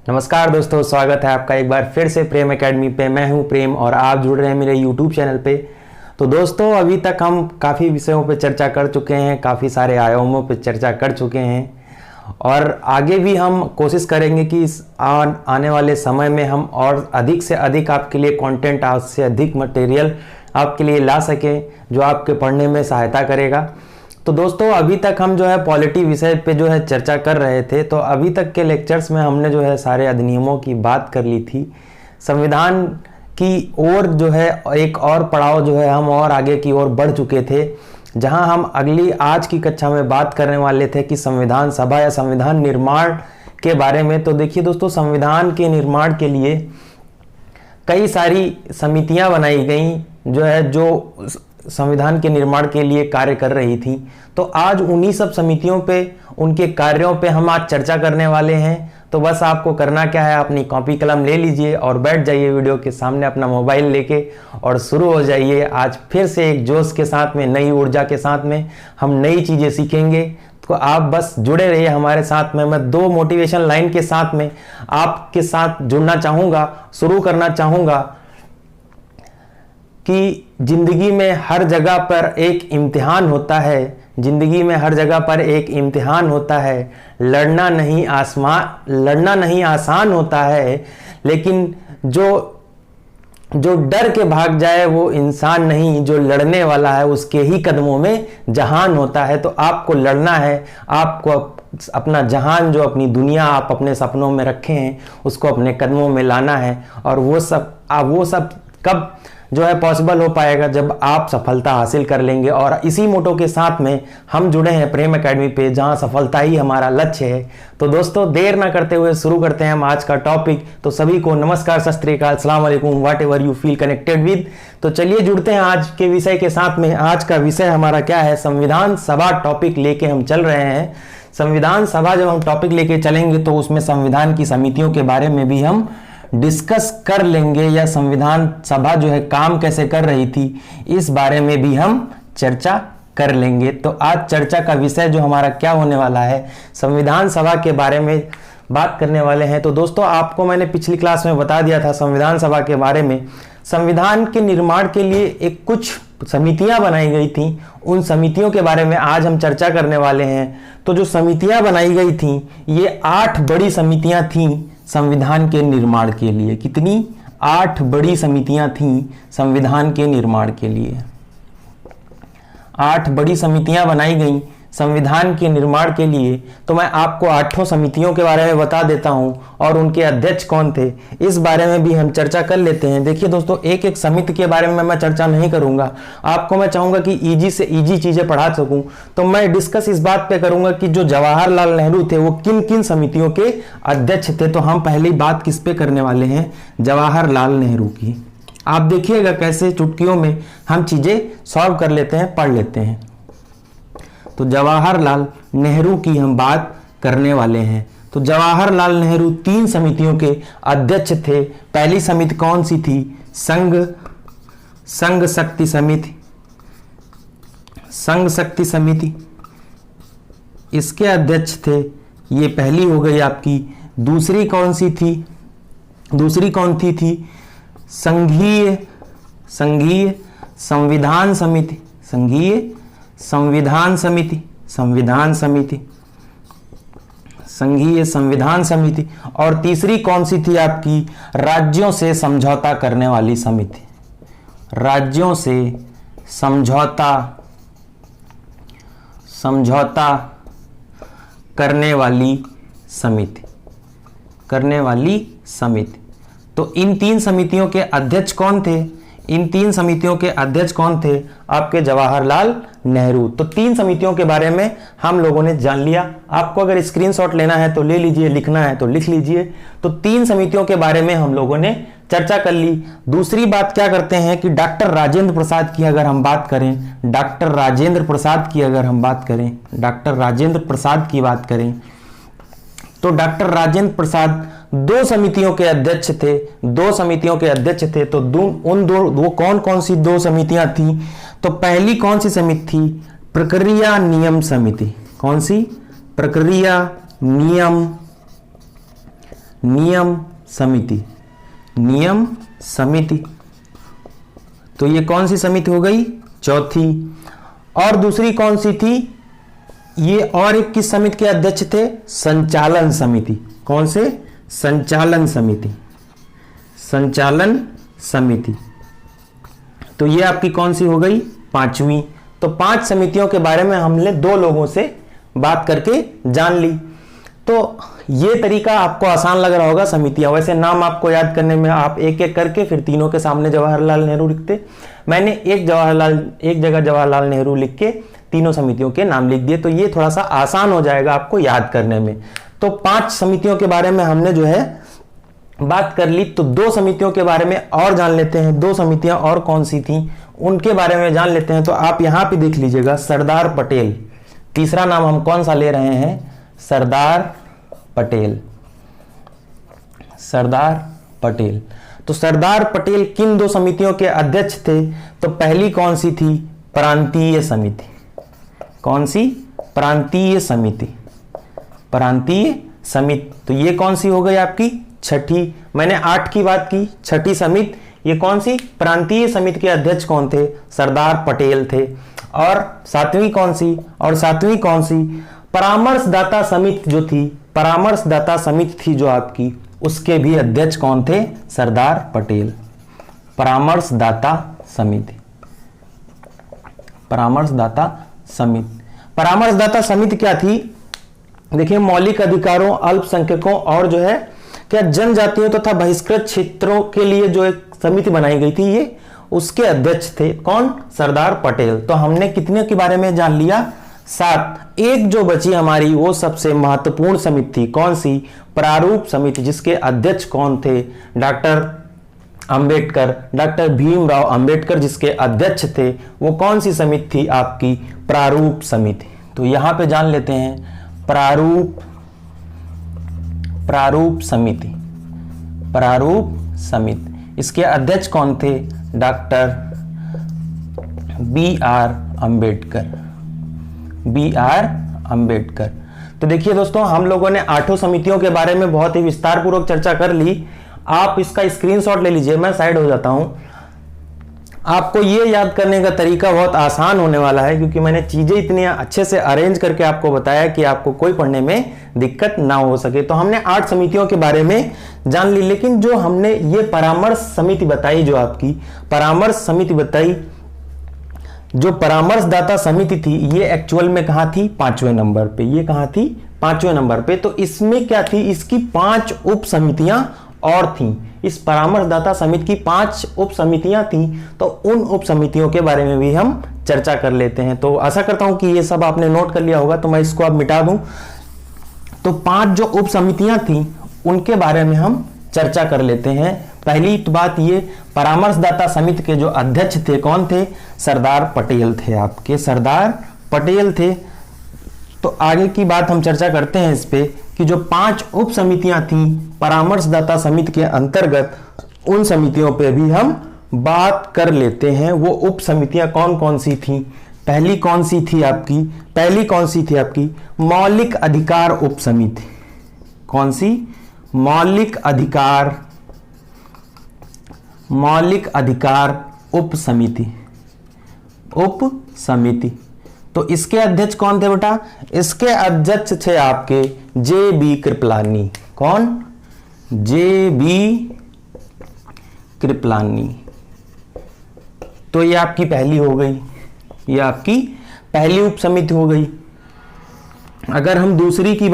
नमस्कार दोस्तों, स्वागत है आपका एक बार फिर से प्रेम एकेडमी पे। मैं हूं प्रेम और आप जुड़ रहे हैं मेरे यूट्यूब चैनल पे। तो दोस्तों, अभी तक हम काफ़ी विषयों पे चर्चा कर चुके हैं, काफ़ी सारे आयामों पे चर्चा कर चुके हैं और आगे भी हम कोशिश करेंगे कि इस आने वाले समय में हम और अधिक से अधिक आपके लिए कंटेंट, आज से अधिक मटेरियल आपके लिए ला सकें जो आपके पढ़ने में सहायता करेगा। तो दोस्तों, अभी तक हम जो है पॉलिटी विषय पे जो है चर्चा कर रहे थे। तो अभी तक के लेक्चर्स में हमने जो है सारे अधिनियमों की बात कर ली थी। संविधान की ओर जो है एक और पड़ाव जो है हम और आगे की ओर बढ़ चुके थे, जहां हम अगली आज की कक्षा में बात करने वाले थे कि संविधान सभा या संविधान निर्माण के बारे में। तो देखिए दोस्तों, संविधान के निर्माण के लिए कई सारी समितियां बनाई गई जो संविधान के निर्माण के लिए कार्य कर रही थी। तो आज उन्हीं सब समितियों पे, उनके कार्यों पे हम आज चर्चा करने वाले हैं। तो बस आपको करना क्या है, अपनी कॉपी कलम ले लीजिए और बैठ जाइए वीडियो के सामने अपना मोबाइल लेके और शुरू हो जाइए। आज फिर से एक जोश के साथ में, नई ऊर्जा के साथ में हम नई चीज़ें सीखेंगे। तो आप बस जुड़े रहिए हमारे साथ में। मैं दो मोटिवेशन लाइन के साथ में आपके साथ जुड़ना चाहूँगा, शुरू करना चाहूँगा कि जिंदगी में हर जगह पर एक इम्तिहान होता है। जिंदगी में हर जगह पर एक इम्तिहान होता है। लड़ना नहीं आसान होता है, लेकिन जो डर के भाग जाए वो इंसान नहीं, जो लड़ने वाला है उसके ही कदमों में जहान होता है। तो आपको लड़ना है, आपको अपना जहान, जो अपनी दुनिया आप अपने सपनों में रखे हैं, उसको अपने कदमों में लाना है। और वो सब कब जो है पॉसिबल हो पाएगा, जब आप सफलता हासिल कर लेंगे। और इसी मोटो के साथ में हम जुड़े हैं प्रेम एकेडमी पे, जहां सफलता ही हमारा लक्ष्य है। तो दोस्तों, देर ना करते हुए शुरू करते हैं हम आज का टॉपिक। तो सभी को नमस्कार, सत श्री अकाल, अस्सलाम वालेकुम, what ever you feel connected with. तो चलिए जुड़ते हैं आज के विषय के साथ में। आज का विषय हमारा क्या है, संविधान सभा टॉपिक लेके हम चल रहे हैं। संविधान सभा जब हम टॉपिक लेके चलेंगे तो उसमें संविधान की समितियों के बारे में भी हम डिस्कस कर लेंगे, या संविधान सभा जो है काम कैसे कर रही थी इस बारे में भी हम चर्चा कर लेंगे। तो आज चर्चा का विषय जो हमारा क्या होने वाला है, संविधान सभा के बारे में बात करने वाले हैं। तो दोस्तों, आपको मैंने पिछली क्लास में बता दिया था संविधान सभा के बारे में। संविधान के निर्माण के लिए एक कुछ समितियां बनाई गई थी, उन समितियों के बारे में आज हम चर्चा करने वाले हैं। तो जो समितियां बनाई गई थी, ये 8 बड़ी समितियां थीं संविधान के निर्माण के लिए। कितनी? 8 बड़ी समितियां थीं संविधान के निर्माण के लिए। 8 बड़ी समितियां बनाई गई संविधान के निर्माण के लिए। तो मैं आपको 8 समितियों के बारे में बता देता हूं और उनके अध्यक्ष कौन थे इस बारे में भी हम चर्चा कर लेते हैं। देखिए दोस्तों, एक एक समिति के बारे में मैं चर्चा नहीं करूंगा, आपको मैं चाहूंगा कि इजी से इजी चीजें पढ़ा सकूं। तो मैं डिस्कस इस बात पे करूंगा कि जो जवाहरलाल नेहरू थे वो किन किन समितियों के अध्यक्ष थे। तो हम पहली बात किस पे करने वाले हैं, जवाहरलाल नेहरू की। आप देखिएगा कैसे चुटकियों में हम चीजें सॉल्व कर लेते हैं, पढ़ लेते हैं। तो जवाहरलाल नेहरू की हम बात करने वाले हैं। तो जवाहरलाल नेहरू 3 समितियों के अध्यक्ष थे। पहली समिति कौन सी थी? संघ शक्ति समिति। संघ शक्ति समिति, इसके अध्यक्ष थे। ये पहली हो गई आपकी। दूसरी कौन सी थी? दूसरी कौन थी? संघीय संविधान समिति। संघीय संविधान समिति, संविधान समिति, संघीय संविधान समिति। और तीसरी कौन सी थी आपकी? राज्यों से समझौता करने वाली समिति। राज्यों से समझौता करने वाली समिति। तो इन 3 समितियों के अध्यक्ष कौन थे? इन 3 समितियों के अध्यक्ष कौन थे? आपके जवाहरलाल नेहरू। तो 3 समितियों के बारे में हम लोगों ने जान लिया। आपको अगर स्क्रीनशॉट लेना है तो ले लीजिए, लिखना है तो लिख लीजिए। तो 3 समितियों के बारे में हम लोगों ने चर्चा कर ली। दूसरी बात क्या करते हैं कि डॉक्टर राजेंद्र प्रसाद की अगर हम बात करें, डॉक्टर राजेंद्र प्रसाद की बात करें, तो डॉक्टर राजेंद्र प्रसाद 2 समितियों के अध्यक्ष थे। 2 समितियों के अध्यक्ष थे। तो वो कौन सी 2 समितियां थी? तो पहली कौन सी समिति थी? प्रक्रिया नियम समिति। कौन सी? प्रक्रिया नियम नियम समिति, नियम समिति। तो ये कौन सी समिति हो गई? चौथी। और दूसरी कौन सी थी? ये और एक किस समिति के अध्यक्ष थे? संचालन समिति। कौन से? संचालन समिति, संचालन समिति। तो ये आपकी कौन सी हो गई? पांचवी। तो 5 समितियों के बारे में हमने 2 लोगों से बात करके जान ली। तो ये तरीका आपको आसान लग रहा होगा समितियां। वैसे नाम आपको याद करने में आप एक एक करके फिर तीनों के सामने जवाहरलाल नेहरू लिखते। मैंने एक जगह जवाहरलाल नेहरू लिख के तीनों समितियों के नाम लिख दिए, तो ये थोड़ा सा आसान हो जाएगा आपको याद करने में। तो 5 समितियों के बारे में हमने जो है बात कर ली। तो 2 समितियों के बारे में और जान लेते हैं। 2 समितियां और कौन सी थी उनके बारे में जान लेते हैं। तो आप यहां पे देख लीजिएगा, सरदार पटेल। तीसरा नाम हम कौन सा ले रहे हैं? सरदार पटेल, सरदार पटेल। तो सरदार पटेल किन 2 समितियों के अध्यक्ष थे? तो पहली कौन सी थी? प्रांतीय समिति। कौन सी? प्रांतीय समिति, प्रांतीय समिति। तो ये कौन सी हो गई आपकी? छठी। मैंने 8 की बात की, छठी समिति ये कौन सी? प्रांतीय समिति के अध्यक्ष कौन थे? सरदार पटेल थे। और 7वीं कौन सी? और 7वीं कौन सी? परामर्शदाता समिति जो थी, परामर्शदाता समिति थी जो आपकी, उसके भी अध्यक्ष कौन थे? सरदार पटेल। परामर्शदाता समिति, परामर्शदाता समिति। परामर्शदाता समिति क्या थी? देखिए, मौलिक अधिकारों, अल्पसंख्यकों और जो है क्या जनजातियों तथा बहिष्कृत क्षेत्रों के लिए जो एक समिति बनाई गई थी, ये उसके अध्यक्ष थे कौन? सरदार पटेल। तो हमने कितने के बारे में जान लिया? 7। एक जो बची हमारी वो सबसे महत्वपूर्ण समिति थी, कौन सी? प्रारूप समिति, जिसके अध्यक्ष कौन थे? डॉक्टर अंबेडकर, डॉक्टर भीमराव अंबेडकर जिसके अध्यक्ष थे। वो कौन सी समिति थी आपकी? प्रारूप समिति। तो यहां पे जान लेते हैं प्रारूप समिति, प्रारूप समिति। इसके अध्यक्ष कौन थे? Doctor B.R. Ambedkar, B.R. Ambedkar. तो देखिए दोस्तों, हम लोगों ने 8 समितियों के बारे में बहुत ही विस्तार पूर्वक चर्चा कर ली। आप इसका स्क्रीनशॉट ले लीजिए, मैं साइड हो जाता हूं। आपको ये याद करने का तरीका बहुत आसान होने वाला है, क्योंकि मैंने चीजें इतनी अच्छे से अरेंज करके आपको बताया कि आपको कोई पढ़ने में दिक्कत ना हो सके। तो हमने 8 समितियों के बारे में जान ली, लेकिन जो हमने ये परामर्श समिति बताई, जो आपकी परामर्श समिति बताई, जो परामर्शदाता समिति थी, ये एक्चुअल में कहां थी? 5वें नंबर पे। ये कहां थी? 5वें नंबर पे। तो इसमें क्या थी? इसकी 5 उप समितियां और थीं। इस परामर्शदाता समिति की 5 उप समितियां थीं। तो उन उप समितियों के बारे में भी हम चर्चा कर लेते हैं। तो आशा करता हूं कि ये सब आपने नोट कर लिया होगा, तो मैं इसको अब मिटा दूं। तो 5 जो उप समितियां थीं उनके बारे में हम चर्चा कर लेते हैं। पहली तो बात ये, परामर्शदाता समिति के जो अध्यक्ष थे कौन थे? सरदार पटेल थे, आपके सरदार पटेल थे। तो आगे की बात हम चर्चा करते हैं इस पे कि जो 5 उप समितियां थीं परामर्शदाता समिति के अंतर्गत, उन समितियों पे भी हम बात कर लेते हैं। वो उप समितियां कौन कौन सी थीं? पहली कौन सी थी आपकी? पहली कौन सी थी आपकी? मौलिक अधिकार उप समिति। कौन सी? मौलिक अधिकार उप समिति, उप समिति। तो इसके अध्यक्ष कौन थे बेटा? इसके अध्यक्ष थे आपके J.B. कृपलानी। कौन? J.B. कृपलानी। तो ये आपकी पहली हो गई, ये आपकी पहली उप समिति हो गई। अगर हम दूसरी की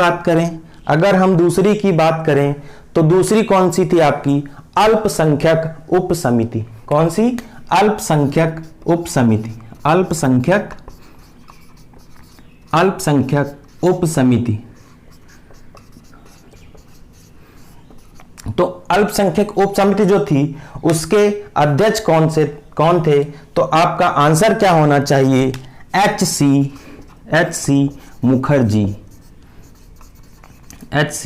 बात करें, तो दूसरी कौन सी थी आपकी? अल्पसंख्यक उप समिति। कौन सी? अल्पसंख्यक उप समिति, अल्पसंख्यक उप समिति। तो अल्पसंख्यक उप समिति जो थी उसके अध्यक्ष कौन थे? तो आपका आंसर क्या होना चाहिए? H.C. मुखर्जी, H.C.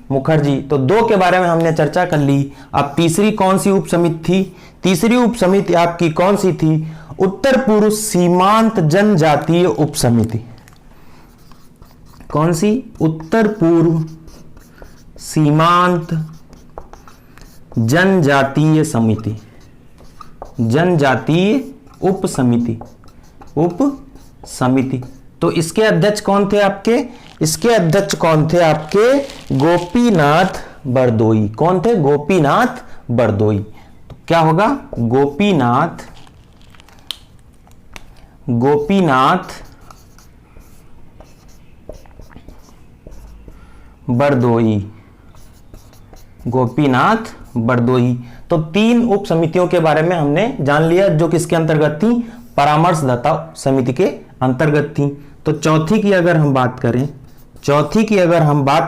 मुखर्जी। तो 2 के बारे में हमने चर्चा कर ली। अब तीसरी कौन सी उप समिति थी? तीसरी उप समिति आपकी कौन सी थी? उत्तर पूर्व सीमांत जनजातीय उप समिति, कौन सी? उत्तर पूर्व सीमांत जनजातीय समिति, जनजातीय उप समिति, उप समिति। तो इसके अध्यक्ष कौन थे आपके? इसके अध्यक्ष कौन थे आपके? गोपीनाथ बरदोई। कौन थे? गोपीनाथ बरदोई। तो क्या होगा? गोपीनाथ बरदोई, गोपीनाथ बरदोई। तो 3 उप समितियों के बारे में हमने जान लिया जो किसके अंतर्गत थी? परामर्शदाता समिति के अंतर्गत थी। तो चौथी की अगर हम बात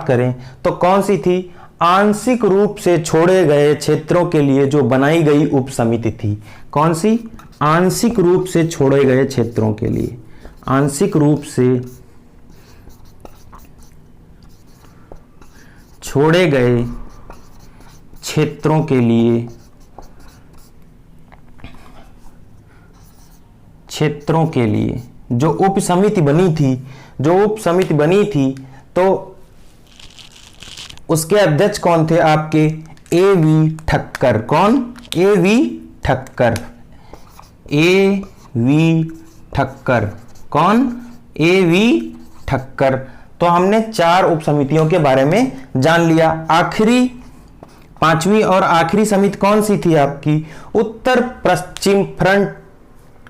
करें तो कौन सी थी? आंशिक रूप से छोड़े गए क्षेत्रों के लिए जो बनाई गई उप समिति थी। कौन सी? आंशिक रूप से छोड़े गए क्षेत्रों के लिए, आंशिक रूप से छोड़े गए क्षेत्रों के लिए, जो उप समिति बनी थी, तो उसके अध्यक्ष कौन थे आपके? A.V. ठक्कर। कौन? A.V. ठक्कर, A.V. ठक्कर। कौन? A.V. ठक्कर। तो हमने 4 उप समितियों के बारे में जान लिया। आखिरी 5वीं और आखिरी समिति कौन सी थी आपकी? उत्तर पश्चिम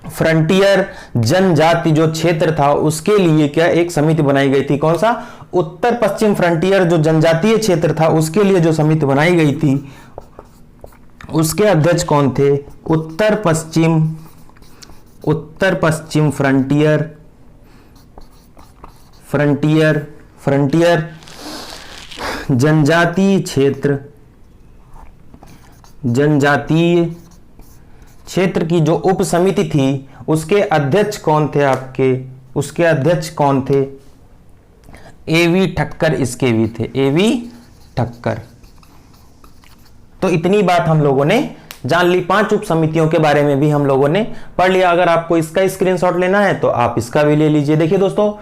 फ्रंटियर जनजाति जो क्षेत्र था उसके लिए क्या एक समिति बनाई गई थी? कौन सा? उत्तर पश्चिम फ्रंटियर जो जनजातीय क्षेत्र था उसके लिए जो समिति बनाई गई थी उसके अध्यक्ष कौन थे? उत्तर पश्चिम फ्रंटियर जनजातीय क्षेत्र की जो उप समिति थी उसके अध्यक्ष कौन थे आपके? उसके अध्यक्ष कौन थे? A.V. ठक्कर इसके भी थे, A.V. ठक्कर। तो इतनी बात हम लोगों ने जान ली। 5 उप समितियों के बारे में भी हम लोगों ने पढ़ लिया। अगर आपको इसका स्क्रीनशॉट लेना है तो आप इसका भी ले लीजिए। देखिए दोस्तों,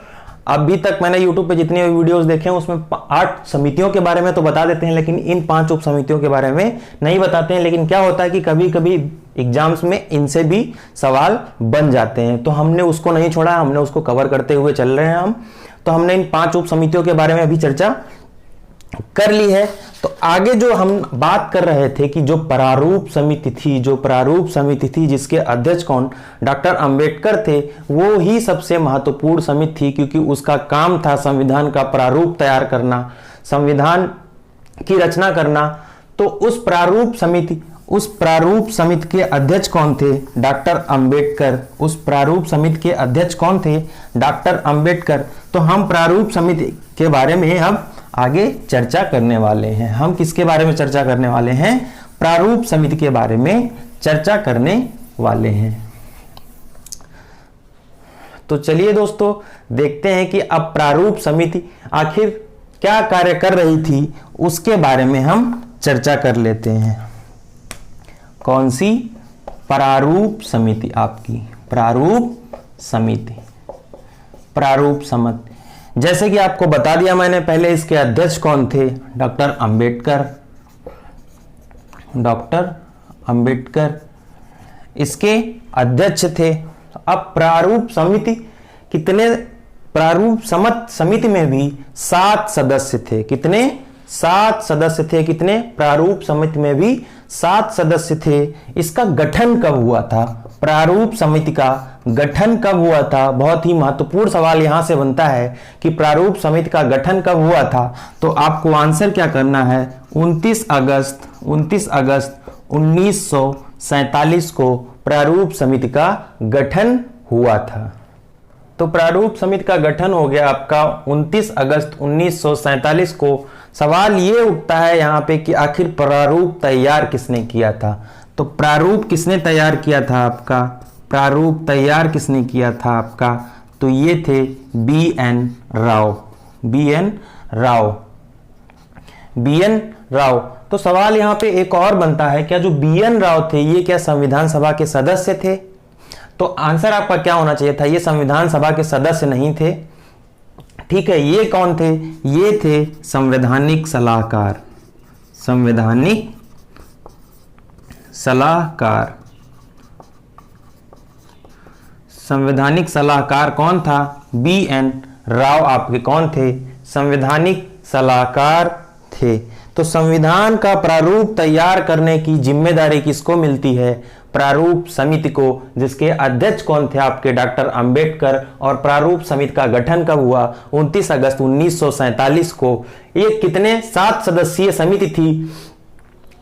अभी तक मैंने YouTube पे जितने वीडियोस देखे हैं उसमें 8 समितियों के बारे में तो बता देते हैं, लेकिन इन 5 उप समितियों के बारे में नहीं बताते हैं। लेकिन क्या होता है कि कभी कभी एग्जाम्स में इनसे भी सवाल बन जाते हैं, तो हमने उसको नहीं छोड़ा, हमने उसको कवर करते हुए चल रहे हैं हम। तो हमने इन 5 उप समितियों के बारे में अभी चर्चा कर ली है। तो आगे जो हम बात कर रहे थे कि जो प्रारूप समिति थी जिसके अध्यक्ष कौन? डॉक्टर अंबेडकर थे, वो ही सबसे महत्वपूर्ण समिति थी, क्योंकि उसका काम था संविधान का प्रारूप तैयार करना, संविधान की रचना करना। तो उस प्रारूप समिति के अध्यक्ष कौन थे? डॉक्टर अंबेडकर। उस प्रारूप समिति के अध्यक्ष कौन थे? डॉक्टर अंबेडकर। तो हम प्रारूप समिति के बारे में अब आगे चर्चा करने वाले हैं। हम किसके बारे में चर्चा करने वाले हैं? प्रारूप समिति के बारे में चर्चा करने वाले हैं। तो चलिए दोस्तों, देखते हैं कि अब प्रारूप समिति आखिर क्या कार्य कर रही थी उसके बारे में हम चर्चा कर लेते हैं। कौन सी? प्रारूप समिति आपकी, प्रारूप समिति। जैसे कि आपको बता दिया मैंने पहले, इसके अध्यक्ष कौन थे? डॉक्टर अंबेडकर इसके अध्यक्ष थे। अब प्रारूप समिति में भी 7 सदस्य थे। कितने? 7 सदस्य थे। कितने? प्रारूप समिति में भी 7 सदस्य थे। इसका गठन कब हुआ था? प्रारूप समिति का गठन कब हुआ था? बहुत ही महत्वपूर्ण सवाल यहां से बनता है कि प्रारूप समिति का गठन कब हुआ था। तो आपको आंसर क्या करना है? 29 अगस्त 1947 को प्रारूप समिति का गठन हुआ था। तो प्रारूप समिति का गठन हो गया आपका 29 अगस्त 1947 को। सवाल ये उठता है यहाँ पे कि आखिर प्रारूप तैयार किसने किया था? तो प्रारूप किसने तैयार किया था आपका? प्रारूप तैयार किसने किया था आपका? तो ये थे B.N. राव। तो सवाल यहाँ पे एक और बनता है, क्या जो B.N. राव थे ये क्या संविधान सभा के सदस्य थे? तो आंसर आपका क्या होना चाहिए था? ये संविधान सभा के सदस्य नहीं थे। ठीक है, ये कौन थे? ये थे संवैधानिक सलाहकार। संवैधानिक सलाहकार। संवैधानिक सलाहकार कौन था? BN राव आपके कौन थे? संवैधानिक सलाहकार थे। तो संविधान का प्रारूप तैयार करने की जिम्मेदारी किसको मिलती है? प्रारूप समिति को, जिसके अध्यक्ष कौन थे? आपके डॉक्टर अंबेडकर। और प्रारूप समिति का गठन कब हुआ? 29 अगस्त 1947 को। ये कितने? 7 सदस्यीय समिति थी।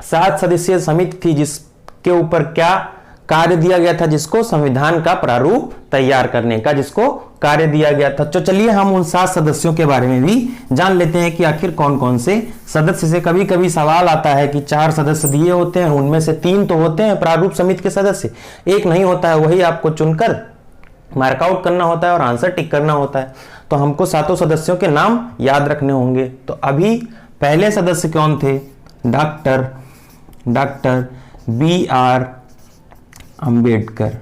7 सदस्यीय समिति थी जिसके ऊपर क्या कार्य दिया गया था? जिसको संविधान का प्रारूप तैयार करने का जिसको कार्य दिया गया था। तो चलिए हम उन 7 सदस्यों के बारे में भी जान लेते हैं कि आखिर कौन कौन से सदस्य से। कभी कभी सवाल आता है कि 4 सदस्य दिए होते हैं, उनमें से 3 तो होते हैं प्रारूप समिति के सदस्य, एक नहीं होता है, वही आपको चुनकर मार्कआउट करना होता है और आंसर टिक करना होता है। तो हमको 7 सदस्यों के नाम याद रखने होंगे। तो अभी पहले सदस्य कौन थे? Doctor BR Ambedkar.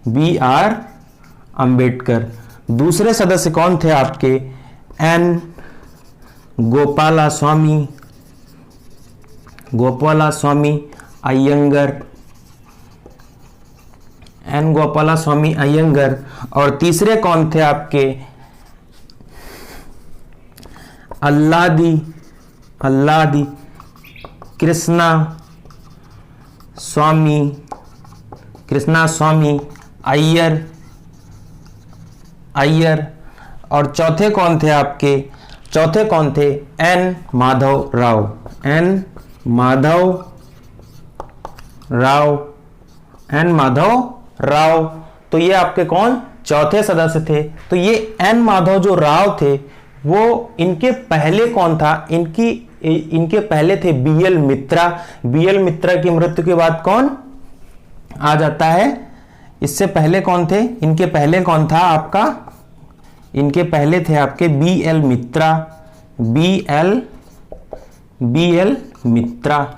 BR Ambedkar. दूसरे सदस्य कौन थे आपके? N गोपालास्वामी अयंगर। N गोपालास्वामी अयंगर। और तीसरे कौन थे आपके? अल्लादी कृष्णा स्वामी अय्यर। और चौथे कौन थे आपके? चौथे कौन थे? N माधव राव। तो ये आपके कौन? चौथे सदस्य थे। तो ये N माधव जो राव थे, वो इनके पहले कौन था? इनके पहले थे BL मित्रा। BL मित्रा की मृत्यु के बाद कौन आ जाता है? इससे पहले कौन थे? इनके पहले कौन था आपका? इनके पहले थे आपके BL मित्रा। BL मित्रा।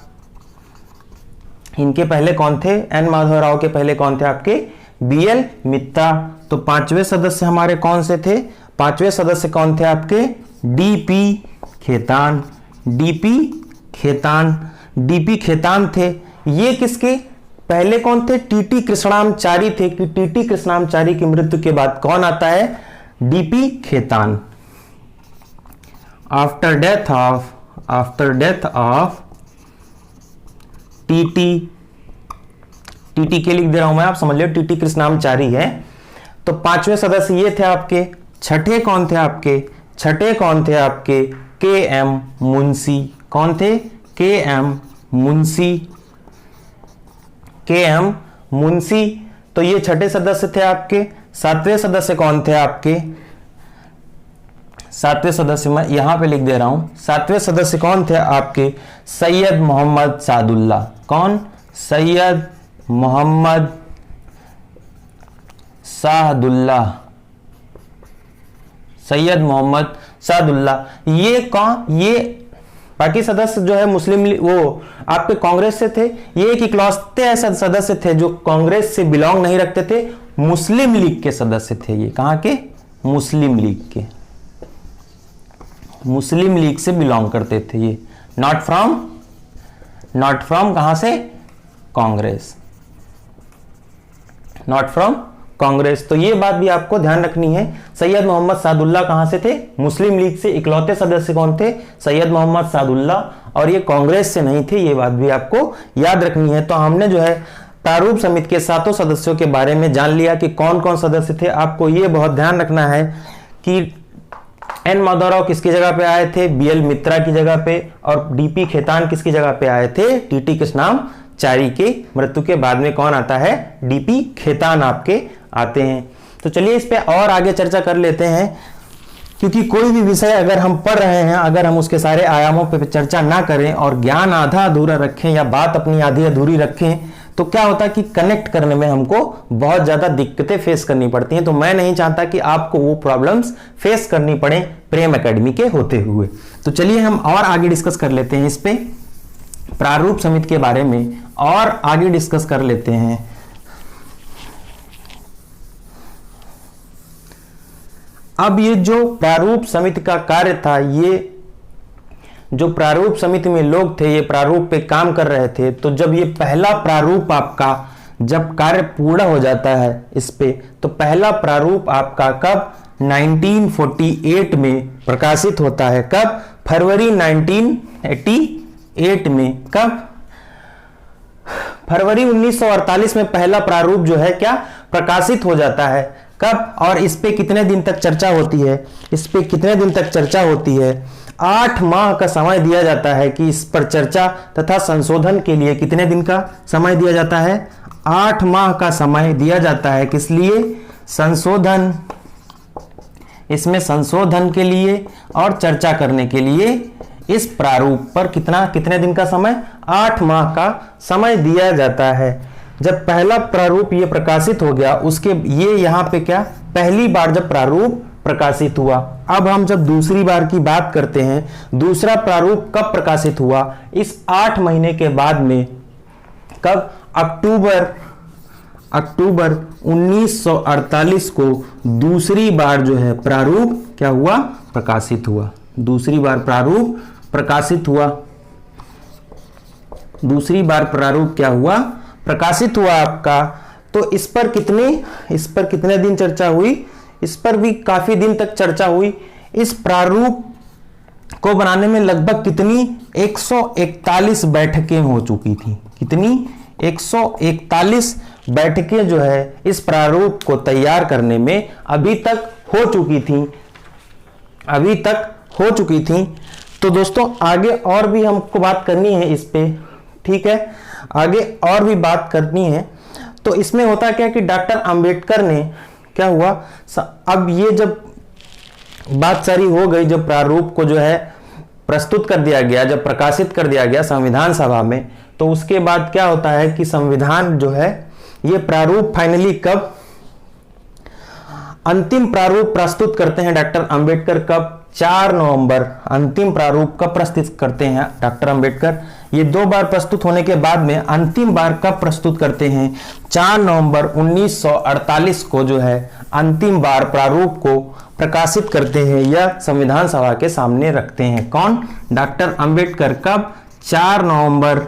इनके पहले कौन थे? N माधव राव के पहले कौन थे आपके? BL मित्रा। तो 5वें सदस्य हमारे कौन से थे? 5वें सदस्य कौन थे आपके? DP खेतान थे। ये किसके पहले कौन थे? TT कृष्णामचारी थे। कि TT कृष्णामचारी की मृत्यु के बाद कौन आता है? DP Khaitan. After death of TT के लिख दे रहा हूं मैं, आप समझ लो TT कृष्णामचारी है। तो 5वें सदस्य ये थे आपके। छठे कौन थे आपके? छठे कौन थे आपके? KM मुंशी। कौन थे? KM मुंशी। तो ये छठे सदस्य थे आपके। 7वें सदस्य कौन थे आपके? 7वें सदस्य मैं यहां पे लिख दे रहा हूं। 7वें सदस्य कौन थे आपके? सैयद मोहम्मद सादुल्ला। कौन? सैयद मोहम्मद सादुल्ला। ये कौन? ये बाकी सदस्य जो है मुस्लिम लीग, वो आपके कांग्रेस से थे। ये एक इकलौते ऐसे सदस्य थे जो कांग्रेस से बिलोंग नहीं रखते थे, मुस्लिम लीग के सदस्य थे। ये कहां के? मुस्लिम लीग के। मुस्लिम लीग से बिलोंग करते थे ये। नॉट फ्रॉम कहां से? कांग्रेस। Not from Congress. तो ये बात भी आपको ध्यान रखनी है। सैयद मोहम्मद सादुल्ला कहां से थे? मुस्लिम लीग से। इकलौते सदस्य कौन थे? सैयद मोहम्मद सादुल्ला। और ये कांग्रेस से नहीं थे। ये बात भी आपको याद रखनी है। तो हमने जो है प्रारूप समिति के 7 सदस्यों के बारे में जान लिया कि कौन कौन सदस्य थे। आपको ये बहुत ध्यान रखना है कि N माधव राव किसकी जगह पे आए थे? BL मित्रा की जगह पे। और DP खेतान किसकी जगह पे आए थे? TT कृष्णामचारी की मृत्यु के बाद में कौन आता है? DP खेतान आपके आते हैं। तो चलिए इस पे और आगे चर्चा कर लेते हैं, क्योंकि कोई भी विषय अगर हम पढ़ रहे हैं, अगर हम उसके सारे आयामों पे चर्चा ना करें और ज्ञान आधा अधूरा रखें या बात अपनी आधी अधूरी रखें, तो क्या होता है कि कनेक्ट करने में हमको बहुत ज्यादा दिक्कतें फेस करनी पड़ती हैं। तो मैं नहीं चाहता कि आपको वो प्रॉब्लम्स फेस करनी पड़े प्रेम एकेडमी के होते हुए। तो चलिए हम और आगे डिस्कस कर लेते हैं इस पे, प्रारूप समिति के बारे में और आगे डिस्कस कर लेते हैं। अब ये जो प्रारूप समिति का कार्य था, ये जो प्रारूप समिति में लोग थे, ये प्रारूप पे काम कर रहे थे, तो जब ये पहला प्रारूप आपका जब कार्य पूर्ण हो जाता है इस पे, तो पहला प्रारूप आपका कब 1948 में प्रकाशित होता है। कब? फरवरी 1988 में। कब? फरवरी 1948 में पहला प्रारूप जो है क्या प्रकाशित हो जाता है। कब? और इस पे कितने दिन तक चर्चा होती है? इस पे कितने दिन तक चर्चा होती है? 8 माह का समय दिया जाता है कि इस पर चर्चा तथा संशोधन के लिए कितने दिन का समय दिया जाता है? 8 माह का समय दिया जाता है। किस लिए? संशोधन, इसमें संशोधन के लिए और चर्चा करने के लिए इस प्रारूप पर कितने दिन का समय? 8 माह का समय दिया जाता है। जब पहला प्रारूप ये प्रकाशित हो गया, उसके ये यहाँ पे क्या पहली बार जब प्रारूप प्रकाशित हुआ। अब हम जब दूसरी बार की बात करते हैं, दूसरा प्रारूप कब प्रकाशित हुआ? इस 8 महीने के बाद में। कब? अक्टूबर 1948 को दूसरी बार जो है प्रारूप क्या हुआ? प्रकाशित हुआ। दूसरी बार प्रारूप प्रकाशित हुआ। दूसरी बार प्रारूप क्या हुआ? प्रकाशित हुआ आपका। तो इस पर कितने दिन चर्चा हुई? इस पर भी काफी दिन तक चर्चा हुई। इस प्रारूप को बनाने में लगभग कितनी 141 बैठकें हो चुकी थी। कितनी? 141 बैठकें जो है इस प्रारूप को तैयार करने में अभी तक हो चुकी थी। तो दोस्तों आगे और भी हमको बात करनी है इस पे, ठीक है, आगे और भी बात करनी है। तो इसमें होता क्या कि डॉक्टर अंबेडकर ने क्या हुआ, अब ये जब बात सारी हो गई, जब प्रारूप को जो है प्रस्तुत कर दिया गया, जब प्रकाशित कर दिया गया संविधान सभा में, तो उसके बाद क्या होता है कि संविधान जो है ये प्रारूप फाइनली कब अंतिम प्रारूप प्रस्तुत करते हैं डॉक्टर अंबेडकर? कब? 4 नवंबर। अंतिम प्रारूप कब प्रस्तुत करते हैं डॉक्टर अंबेडकर? ये 2 बार प्रस्तुत होने के बाद में अंतिम बार कब प्रस्तुत करते हैं? 4 नवंबर 1948 को जो है अंतिम बार प्रारूप को प्रकाशित करते हैं या संविधान सभा के सामने रखते हैं। कौन? डॉक्टर अंबेडकर। कब? 4 नवंबर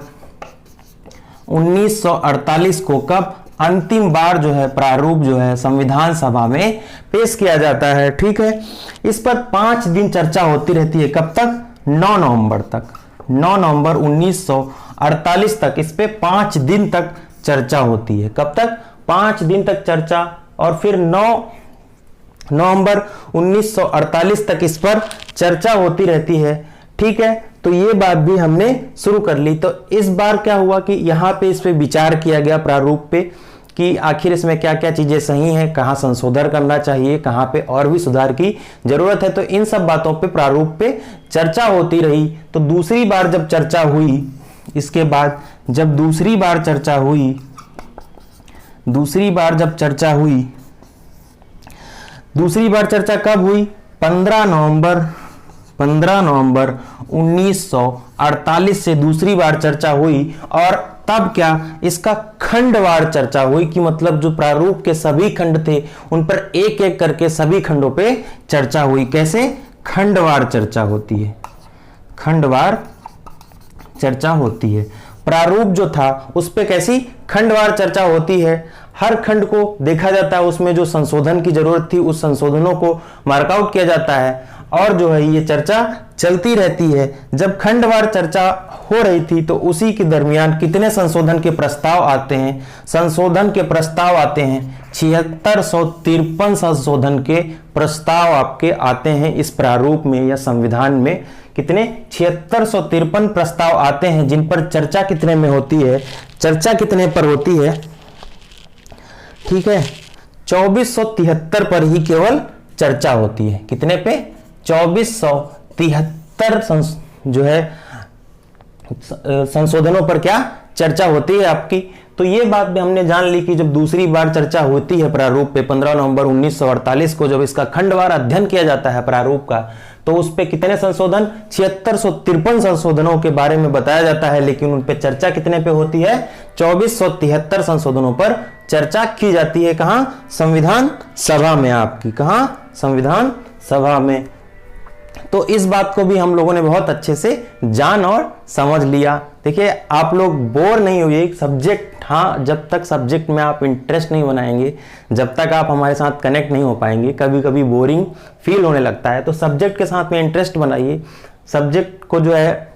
1948 को कब अंतिम बार जो है प्रारूप जो है संविधान सभा में पेश किया जाता है। ठीक है, इस पर 5 दिन चर्चा होती रहती है। कब तक? 9 नवंबर तक। 9 नवंबर 1948 तक इस पे 5 दिन तक चर्चा होती है। कब तक? 5 दिन तक चर्चा, और फिर 9 नवंबर 1948 तक इस पर चर्चा होती रहती है। ठीक है, तो ये बात भी हमने शुरू कर ली। तो इस बार क्या हुआ कि यहाँ पे इस पे विचार किया गया प्रारूप पे कि आखिर इसमें क्या क्या चीजें सही हैं, कहाँ संशोधन करना चाहिए, कहाँ पे और भी सुधार की जरूरत है। तो इन सब बातों पे प्रारूप पे चर्चा होती रही। तो दूसरी बार जब चर्चा हुई, इसके बाद जब दूसरी बार चर्चा हुई, दूसरी बार चर्चा कब हुई? 15 नवंबर 1948 से दूसरी बार चर्चा हुई। और तब क्या इसका खंडवार चर्चा हुई कि मतलब जो प्रारूप के सभी खंड थे उन पर एक एक करके सभी खंडों पे चर्चा हुई। कैसे? खंडवार चर्चा होती है। खंडवार चर्चा होती है। प्रारूप जो था उस पे कैसी खंडवार चर्चा होती है। हर खंड को देखा जाता है, उसमें जो संशोधन की जरूरत थी उस संशोधनों को मार्कआउट किया जाता है, और जो है ये चर्चा चलती रहती है। जब खंडवार चर्चा हो रही थी तो उसी के दरमियान कितने संशोधन के प्रस्ताव आते हैं? संशोधन के प्रस्ताव आते हैं 7653 संशोधन के प्रस्ताव आपके आते हैं इस प्रारूप में या संविधान में। कितने? 7653 प्रस्ताव आते हैं, जिन पर चर्चा कितने में होती है? चर्चा कितने पर होती है? ठीक है, 2473 पर ही केवल चर्चा होती है। कितने पे? 2473 जो है संशोधनों पर क्या चर्चा होती है आपकी। तो ये बात भी हमने जान ली कि जब दूसरी बार चर्चा होती है प्रारूप पे 15 नवंबर 1948 को, जब इसका खंडवार अध्ययन किया जाता है प्रारूप का, तो उस पे कितने संशोधन? 7653 संशोधनों के बारे में बताया जाता है, लेकिन उन पे चर्चा कितने पे होती है? 2473 संशोधनों पर चर्चा की जाती है कहाँ? संविधान सभा में आपकी। कहाँ? संविधान सभा में। तो इस बात को भी हम लोगों ने बहुत अच्छे से जान और समझ लिया। देखिए आप लोग बोर नहीं होइए। सब्जेक्ट, हाँ, जब तक सब्जेक्ट में आप इंटरेस्ट नहीं बनाएंगे, जब तक आप हमारे साथ कनेक्ट नहीं हो पाएंगे, कभी कभी बोरिंग फील होने लगता है। तो सब्जेक्ट के साथ में इंटरेस्ट बनाइए। सब्जेक्ट को जो है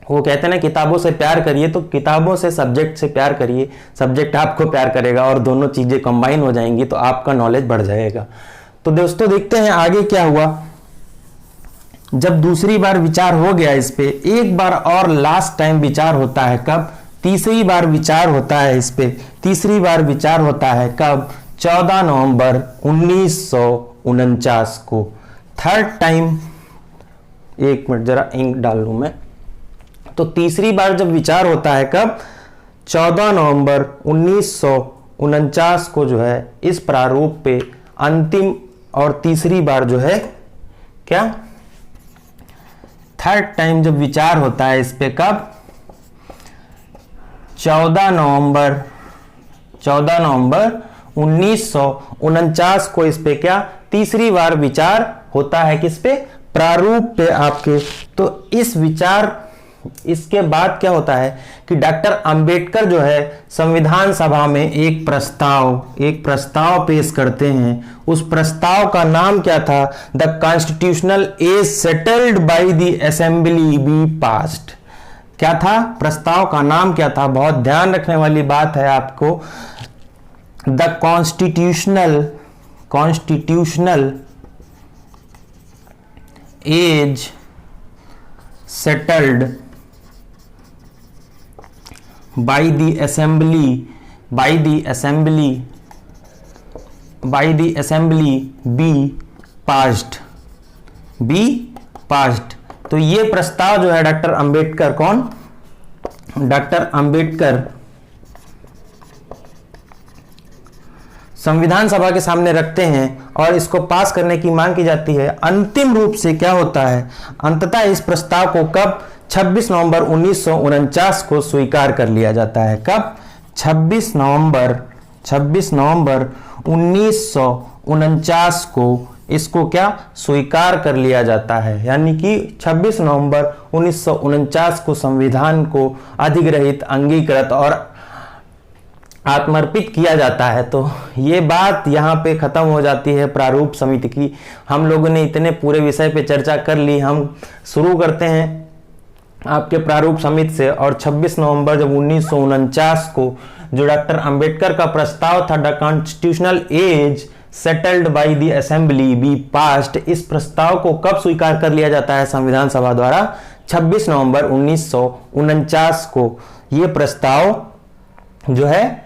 वो कहते हैं ना, किताबों से प्यार करिए, तो किताबों से सब्जेक्ट से प्यार करिए, सब्जेक्ट आपको प्यार करेगा और दोनों चीजें कंबाइन हो जाएंगी तो आपका नॉलेज बढ़ जाएगा। तो दोस्तों देखते हैं आगे क्या हुआ। जब दूसरी बार विचार हो गया इस पे, एक बार और लास्ट टाइम विचार होता है कब? तीसरी बार विचार होता है इस पे। तीसरी बार विचार होता है कब? 14 नवंबर 1949 को। थर्ड टाइम, एक मिनट जरा इंक डाल लूं मैं। तो तीसरी बार जब विचार होता है कब? 14 नवंबर 1949 को जो है इस प्रारूप पे अंतिम और तीसरी बार जो है क्या? थर्ड टाइम जब विचार होता है इस पे कब? 14 नवंबर 1949 को इस पे क्या? तीसरी बार विचार होता है किस पे? प्रारूप पे आपके। तो इस विचार, इसके बाद क्या होता है कि डॉक्टर अंबेडकर जो है संविधान सभा में एक प्रस्ताव पेश करते हैं। उस प्रस्ताव का नाम क्या था? The constitutional as settled by the assembly be passed. क्या था? प्रस्ताव का नाम क्या था? बहुत ध्यान रखने वाली बात है आपको। The constitutional as settled by the assembly be passed। तो ये प्रस्ताव जो है डॉक्टर अंबेडकर, कौन? डॉक्टर अंबेडकर संविधान सभा के सामने रखते हैं और इसको पास करने की मांग की जाती है। अंतिम रूप से क्या होता है? अंततः इस प्रस्ताव को कब? 26 नवंबर 1949 को स्वीकार कर लिया जाता है। कब? 26 नवंबर 1949 को इसको क्या? स्वीकार कर लिया जाता है। यानी कि 26 नवंबर 1949 को संविधान को अधिग्रहित, अंगीकृत और आत्मर्पित किया जाता है। तो ये बात यहाँ पे खत्म हो जाती है प्रारूप समिति की। हम लोगों ने इतने पूरे विषय पे चर्चा कर ली। हम शुरू करते हैं आपके प्रारूप समिति से। और 26 नवंबर जब 1949 को जो डॉक्टर अंबेडकर का प्रस्ताव था, the constitutional as settled by the assembly be passed, इस प्रस्ताव को कब स्वीकार कर लिया जाता है संविधान सभा द्वारा? 26 नवंबर 1949 को ये प्रस्ताव जो है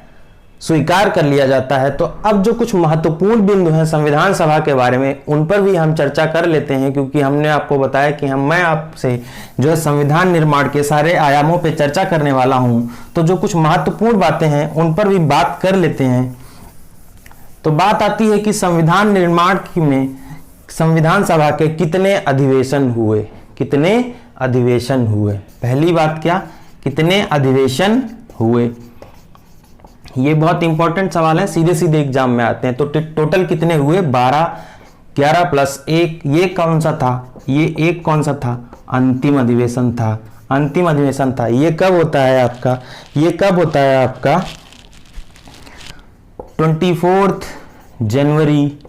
स्वीकार कर लिया जाता है। तो अब जो कुछ महत्वपूर्ण बिंदु हैं संविधान सभा के बारे में, उन पर भी हम चर्चा कर लेते हैं, क्योंकि हमने आपको बताया कि मैं आपसे जो है संविधान निर्माण के सारे आयामों पे चर्चा करने वाला हूं। तो जो कुछ महत्वपूर्ण बातें हैं उन पर भी बात कर लेते हैं। तो बात आती है कि संविधान निर्माण में संविधान सभा के कितने अधिवेशन हुए? कितने अधिवेशन हुए? पहली बात क्या? कितने अधिवेशन हुए? ये बहुत इंपॉर्टेंट सवाल है, सीधे सीधे एग्जाम में आते हैं। तो टोटल कितने हुए? 12, 11 प्लस 1। ये कौन सा था? ये एक कौन सा था? अंतिम अधिवेशन था। अंतिम अधिवेशन था। ये कब होता है आपका? ये कब होता है आपका? 24 जनवरी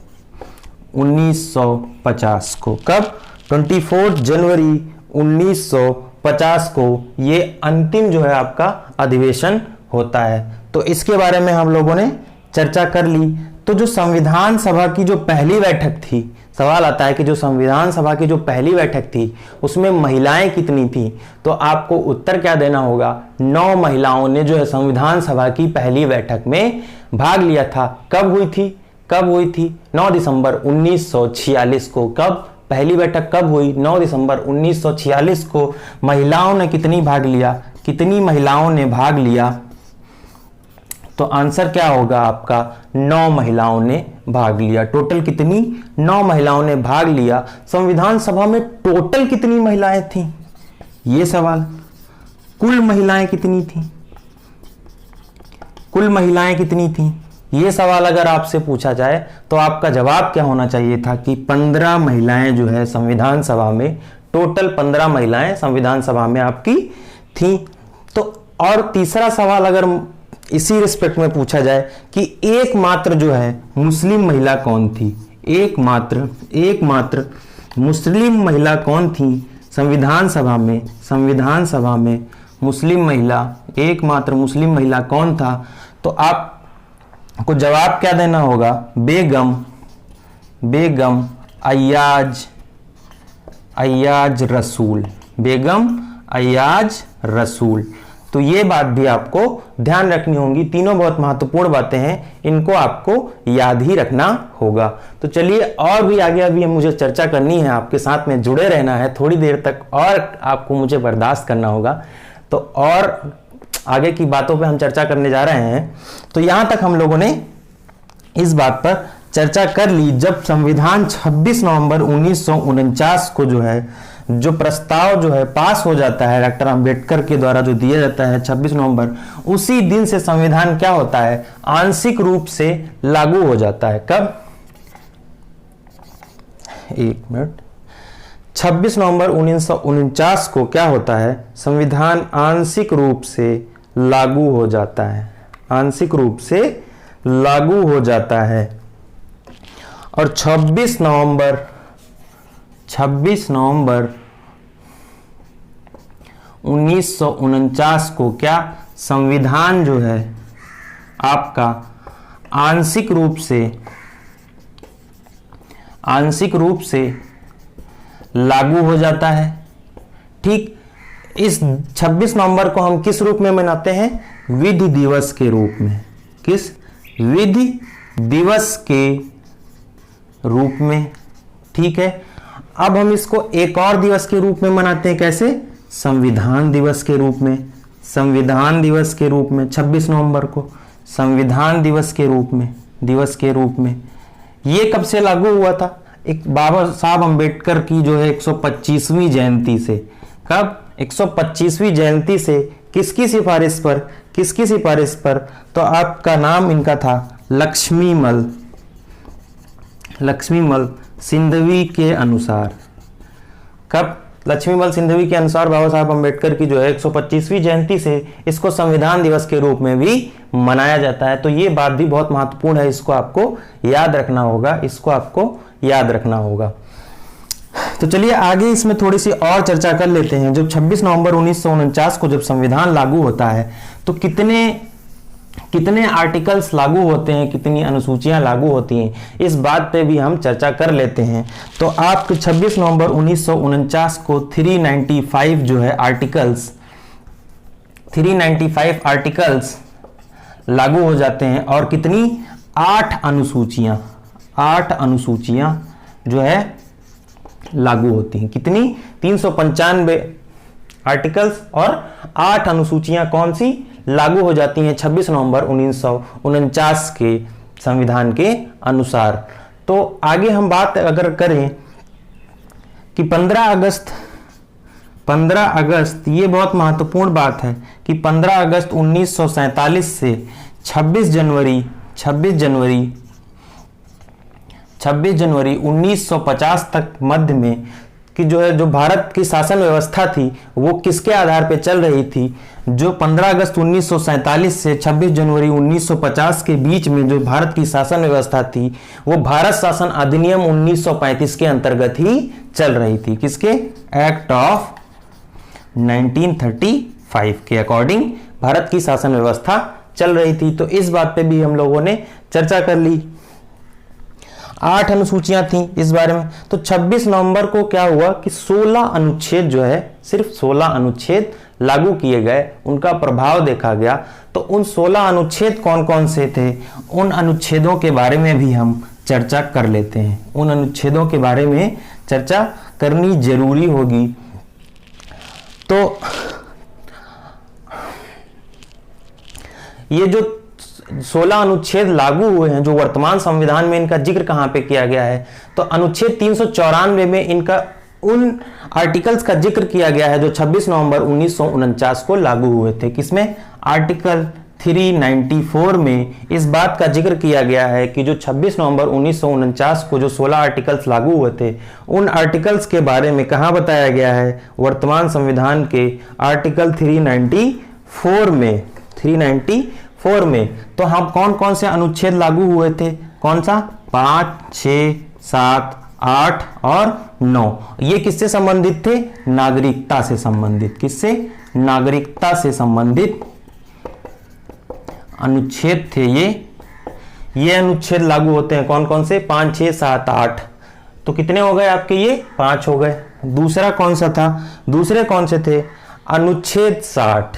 1950 को। कब? 24 जनवरी 1950 को ये अंतिम जो है आपका अधिवेशन होता है। तो इसके बारे में हम लोगों ने चर्चा कर ली। तो जो संविधान सभा की जो पहली बैठक थी, सवाल आता है कि जो संविधान सभा की जो पहली बैठक थी उसमें महिलाएं कितनी थी? तो आपको उत्तर क्या देना होगा? 9 महिलाओं ने जो है संविधान सभा की पहली बैठक में भाग लिया था। कब हुई थी? 9 दिसंबर 1946 को। कब? पहली बैठक कब हुई? 9 दिसंबर 1946 को। महिलाओं ने कितनी भाग लिया? कितनी महिलाओं ने भाग लिया? तो आंसर क्या होगा आपका? 9 महिलाओं ने भाग लिया। टोटल कितनी? 9 महिलाओं ने भाग लिया। संविधान सभा में टोटल कितनी महिलाएं थीं? ये सवाल। कुल महिलाएं कितनी थीं? कुल महिलाएं कितनी थी? ये सवाल अगर आपसे पूछा जाए तो आपका जवाब क्या होना चाहिए था कि 15 महिलाएं जो है संविधान सभा में, टोटल 15 महिलाएं संविधान सभा में आपकी थी। तो और तीसरा सवाल अगर इसी रिस्पेक्ट में पूछा जाए कि एकमात्र जो है मुस्लिम महिला कौन थी, एकमात्र मुस्लिम महिला कौन थी संविधान सभा में मुस्लिम महिला, एकमात्र मुस्लिम महिला कौन था? तो आपको जवाब क्या देना होगा? बेगम अय्याज रसूल, बेगम अय्याज रसूल। तो ये बात भी आपको ध्यान रखनी होगी। तीनों बहुत महत्वपूर्ण बातें हैं, इनको आपको याद ही रखना होगा। तो चलिए और भी आगे अभी मुझे चर्चा करनी है, आपके साथ में जुड़े रहना है थोड़ी देर तक, और आपको मुझे बर्दाश्त करना होगा। तो और आगे की बातों पे हम चर्चा करने जा रहे हैं। तो यहां तक हम लोगों ने इस बात पर चर्चा कर ली, जब संविधान 26 नवंबर 1949 को जो है जो प्रस्ताव जो है पास हो जाता है डॉक्टर अंबेडकर के द्वारा जो दिया जाता है 26 नवंबर, उसी दिन से संविधान क्या होता है? आंशिक रूप से लागू हो जाता है। कब? 26 नवंबर 1949 को क्या होता है? संविधान आंशिक रूप से लागू हो जाता है, आंशिक रूप से लागू हो जाता है। और 26 नवंबर 1949 को क्या संविधान जो है आपका आंशिक रूप से लागू हो जाता है। ठीक, इस 26 नवंबर को हम किस रूप में मनाते हैं? विधि दिवस के रूप में। किस? विधि दिवस के रूप में। ठीक है, अब हम इसको एक और दिवस के रूप में मनाते हैं। कैसे? संविधान दिवस के रूप में। संविधान दिवस के रूप में 26 नवंबर को संविधान दिवस के रूप में ये कब से लागू हुआ था? एक बाबा साहब अंबेडकर की जो है 125वीं जयंती से। कब? 125वीं जयंती से। किसकी सिफारिश पर? तो आपका नाम इनका था लक्ष्मीमल सिंधवी के अनुसार। कब? लक्ष्मीमल सिंधवी के अनुसार बाबा साहब अंबेडकर की जो है 125वीं जयंती से इसको संविधान दिवस के रूप में भी मनाया जाता है। तो ये बात भी बहुत महत्वपूर्ण है, इसको आपको याद रखना होगा। तो चलिए आगे इसमें थोड़ी सी और चर्चा कर लेते हैं। जब 26 नवंबर 1949 को जब संविधान लागू होता है तो कितने आर्टिकल्स लागू होते हैं, कितनी अनुसूचियां लागू होती हैं, इस बात पे भी हम चर्चा कर लेते हैं। तो आपके 26 नवंबर 1949 को 395 जो है आर्टिकल्स 395 आर्टिकल्स लागू हो जाते हैं। और कितनी? 8 अनुसूचियां जो है लागू होती हैं। कितनी? 395 आर्टिकल्स और 8 अनुसूचियां कौन सी लागू हो जाती हैं 26 नवंबर 1949 के संविधान के अनुसार। तो आगे हम बात अगर करें कि 15 अगस्त, ये बहुत महत्वपूर्ण बात है कि 15 अगस्त 1947 से 26 जनवरी 1950 तक मध्य में कि जो भारत की शासन व्यवस्था थी वो किसके आधार पर चल रही थी? जो 15 अगस्त 1947 से 26 जनवरी 1950 के बीच में जो भारत की शासन व्यवस्था थी वो भारत शासन अधिनियम 1935 के अंतर्गत ही चल रही थी। किसके? एक्ट ऑफ 1935 के अकॉर्डिंग भारत की शासन व्यवस्था चल रही थी। तो इस बात पे भी हम लोगों ने चर्चा कर ली। 8 अनुसूचियां थी इस बारे में। तो 26 नवंबर को क्या हुआ कि 16 अनुच्छेद जो है, सिर्फ 16 अनुच्छेद लागू किए गए, उनका प्रभाव देखा गया। तो उन 16 अनुच्छेद कौन कौन से थे, उन अनुच्छेदों के बारे में भी हम चर्चा कर लेते हैं। उन अनुच्छेदों के बारे में चर्चा करनी जरूरी होगी। तो ये जो 16 अनुच्छेद लागू हुए हैं, जो वर्तमान संविधान में इनका जिक्र कहां पे किया गया है, तो अनुच्छेद 394 में इनका उन आर्टिकल्स का जिक्र किया गया है जो 26 नवंबर 1949 को लागू हुए थे। किसमें? आर्टिकल 394 में इस बात का जिक्र किया गया है कि जो 26 नवंबर 1949 को जो 16 आर्टिकल्स लागू हुए थे, उन आर्टिकल्स के बारे में कहाँ बताया गया है? वर्तमान संविधान के आर्टिकल 394 में। तो हम कौन कौन से अनुच्छेद लागू हुए थे? कौन सा? 5, 6, 7, 8 और 9। ये किससे संबंधित थे? नागरिकता से संबंधित। किससे? नागरिकता से संबंधित अनुच्छेद थे ये अनुच्छेद लागू होते हैं। कौन कौन से? 5, 6, 7, 8। तो कितने हो गए आपके? ये 5 हो गए। दूसरा कौन सा था? दूसरे कौन से थे? अनुच्छेद 60।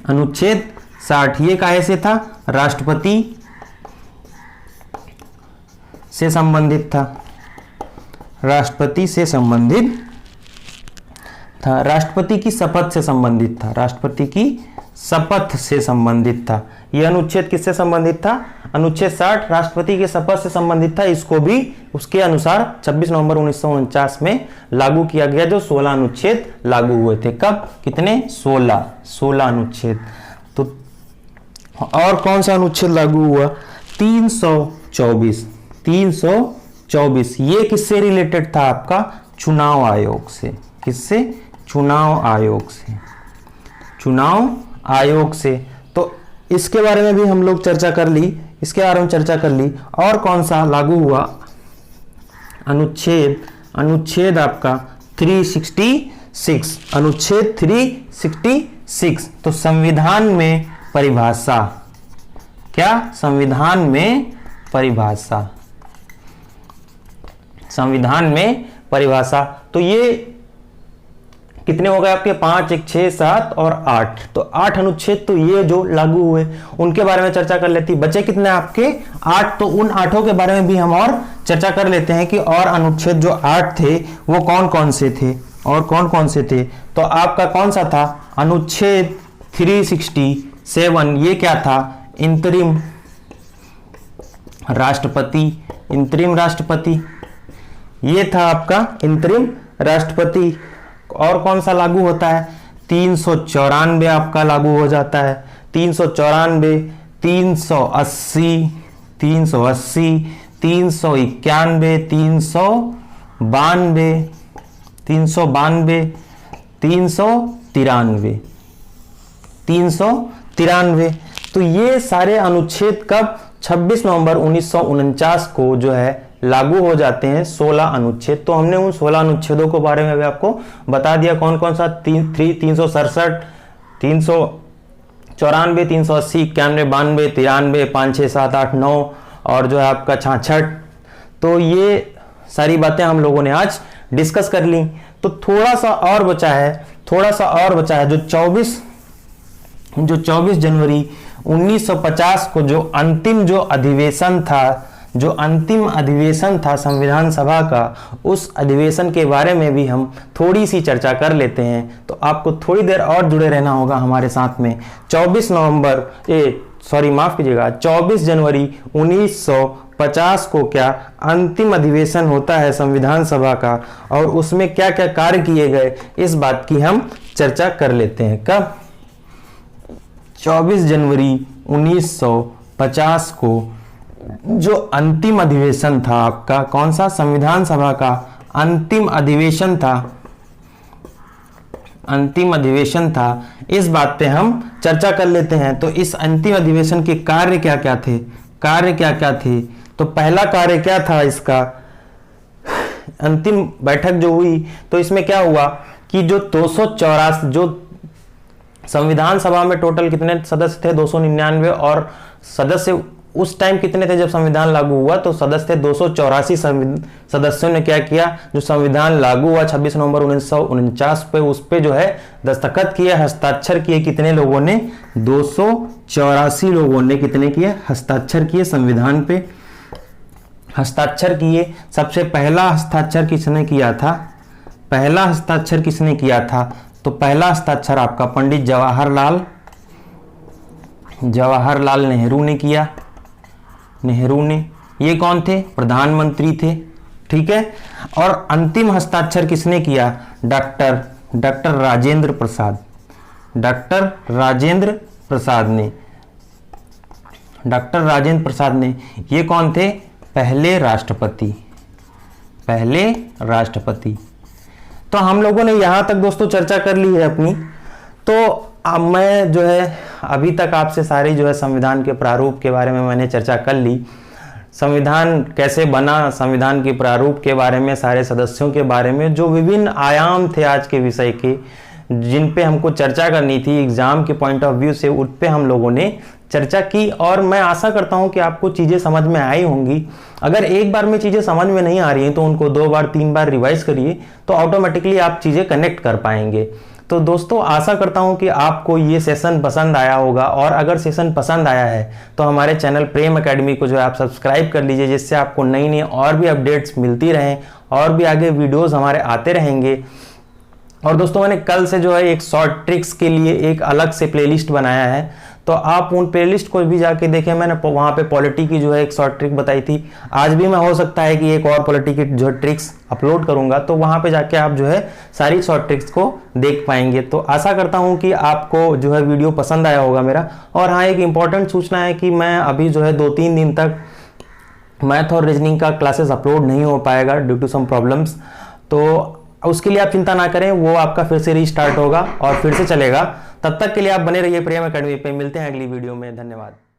अनुच्छेद 60 ये काहे से था? राष्ट्रपति से संबंधित था। राष्ट्रपति से संबंधित था। राष्ट्रपति की शपथ से संबंधित था। राष्ट्रपति की शपथ से संबंधित था। यह अनुच्छेद किससे संबंधित था? अनुच्छेद 60 राष्ट्रपति के शपथ से संबंधित था। इसको भी उसके अनुसार 26 नवंबर 1949 में लागू किया गया, जो 16 अनुच्छेद लागू हुए थे। कब? कितने? 16 अनुच्छेद। तो और कौन सा अनुच्छेद लागू हुआ? 324। ये किससे रिलेटेड था आपका? चुनाव आयोग से। किससे? चुनाव आयोग से। तो इसके बारे में भी हम लोग चर्चा कर ली। और कौन सा लागू हुआ? अनुच्छेद आपका 366। अनुच्छेद 366। तो संविधान में परिभाषा। क्या? संविधान में परिभाषा। तो ये कितने हो गए आपके? 5, 1, 6, 7 और 8। तो 8 अनुच्छेद तो ये जो लागू हुए, उनके बारे में चर्चा कर लेती। बचे कितने आपके? 8। तो उन 8 के बारे में भी हम और चर्चा कर लेते हैं कि और अनुच्छेद जो 8 थे वो कौन कौन से थे और कौन कौन से थे। तो आपका कौन सा था? अनुच्छेद 367। ये क्या था? इंतरिम राष्ट्रपति। ये था आपका इंतरिम राष्ट्रपति। और कौन सा लागू होता है? 394 आपका लागू हो जाता है। 394, 380, 391, 393। तो ये सारे अनुच्छेद कब? 26 नवंबर 1949 को जो है लागू हो जाते हैं। 16 अनुच्छेद। तो हमने उन 16 अनुच्छेदों के बारे में भी आपको बता दिया। कौन कौन सा? 367, 394, 380, 91, 92, 93, 5, 6, 7, 8, 9 और जो है आपका 66। तो ये सारी बातें हम लोगों ने आज डिस्कस कर ली। तो थोड़ा सा और बचा है जो 24 जनवरी 1950 को जो अंतिम अधिवेशन था संविधान सभा का, उस अधिवेशन के बारे में भी हम थोड़ी सी चर्चा कर लेते हैं। तो आपको थोड़ी देर और जुड़े रहना होगा हमारे साथ में। 24 जनवरी 1950 को क्या अंतिम अधिवेशन होता है संविधान सभा का, और उसमें क्या क्या कार्य किए गए, इस बात की हम चर्चा कर लेते हैं। कब? 24 जनवरी 1950 को जो अंतिम अधिवेशन था आपका, कौन सा? संविधान सभा का अंतिम अधिवेशन था। इस बात पे हम चर्चा कर लेते हैं। तो इस अंतिम अधिवेशन के कार्य क्या क्या थे? तो पहला कार्य क्या था इसका? अंतिम बैठक जो हुई, तो इसमें क्या हुआ कि जो 284 जो संविधान सभा में टोटल कितने सदस्य थे? 299। और सदस्य उस टाइम कितने थे जब संविधान लागू हुआ? तो सदस्य थे 284 सदस्यों ने क्या किया? जो संविधान लागू हुआ 26 नवंबर 1949 पे, उस पे जो है दस्तखत किए, हस्ताक्षर किए। कितने लोगों ने? 284 लोगों ने कितने किए? हस्ताक्षर किए, संविधान पे हस्ताक्षर किए। सबसे पहला हस्ताक्षर किसने किया था? तो पहला हस्ताक्षर आपका पंडित जवाहरलाल नेहरू ने किया। ये कौन थे? प्रधानमंत्री थे। ठीक है। और अंतिम हस्ताक्षर किसने किया? डॉक्टर राजेंद्र प्रसाद डॉक्टर राजेंद्र प्रसाद ने। डॉक्टर राजेंद्र प्रसाद ने, ये कौन थे? पहले राष्ट्रपति, पहले राष्ट्रपति। तो हम लोगों ने यहाँ तक दोस्तों चर्चा कर ली है अपनी। तो अब मैं जो है अभी तक आपसे सारी जो है संविधान के प्रारूप के बारे में मैंने चर्चा कर ली। संविधान कैसे बना, संविधान के प्रारूप के बारे में, सारे सदस्यों के बारे में, जो विभिन्न आयाम थे आज के विषय के जिन पे हमको चर्चा करनी थी एग्जाम के पॉइंट ऑफ व्यू से, उन पे हम लोगों ने चर्चा की। और मैं आशा करता हूं कि आपको चीज़ें समझ में आई होंगी। अगर एक बार में चीज़ें समझ में नहीं आ रही हैं तो उनको 2 बार 3 बार रिवाइज करिए, तो ऑटोमेटिकली आप चीज़ें कनेक्ट कर पाएंगे। तो दोस्तों आशा करता हूं कि आपको ये सेशन पसंद आया होगा, और अगर सेशन पसंद आया है तो हमारे चैनल प्रेम एकेडमी को जो है आप सब्सक्राइब कर लीजिए, जिससे आपको नई नई और भी अपडेट्स मिलती रहें और भी आगे वीडियोज़ हमारे आते रहेंगे। और दोस्तों मैंने कल से जो है एक शॉर्ट ट्रिक्स के लिए एक अलग से प्लेलिस्ट बनाया है, तो आप उन प्लेलिस्ट को भी जाके देखें। मैंने वहाँ पे पॉलिटी की जो है एक शॉर्ट ट्रिक बताई थी। आज भी मैं हो सकता है कि एक और पॉलिटी की जो ट्रिक्स अपलोड करूँगा, तो वहाँ पे जाके आप जो है सारी शॉर्ट ट्रिक्स को देख पाएंगे। तो आशा करता हूँ कि आपको जो है वीडियो पसंद आया होगा मेरा। और हाँ, एक इम्पॉर्टेंट सूचना है कि मैं अभी जो है 2-3 दिन तक मैथ और रीजनिंग का क्लासेस अपलोड नहीं हो पाएगा ड्यू टू सम प्रॉब्लम्स। तो उसके लिए आप चिंता ना करें, वो आपका फिर से रीस्टार्ट होगा और फिर से चलेगा। तब तक के लिए आप बने रहिए प्रेम एकेडमी पे। मिलते हैं अगली वीडियो में। धन्यवाद।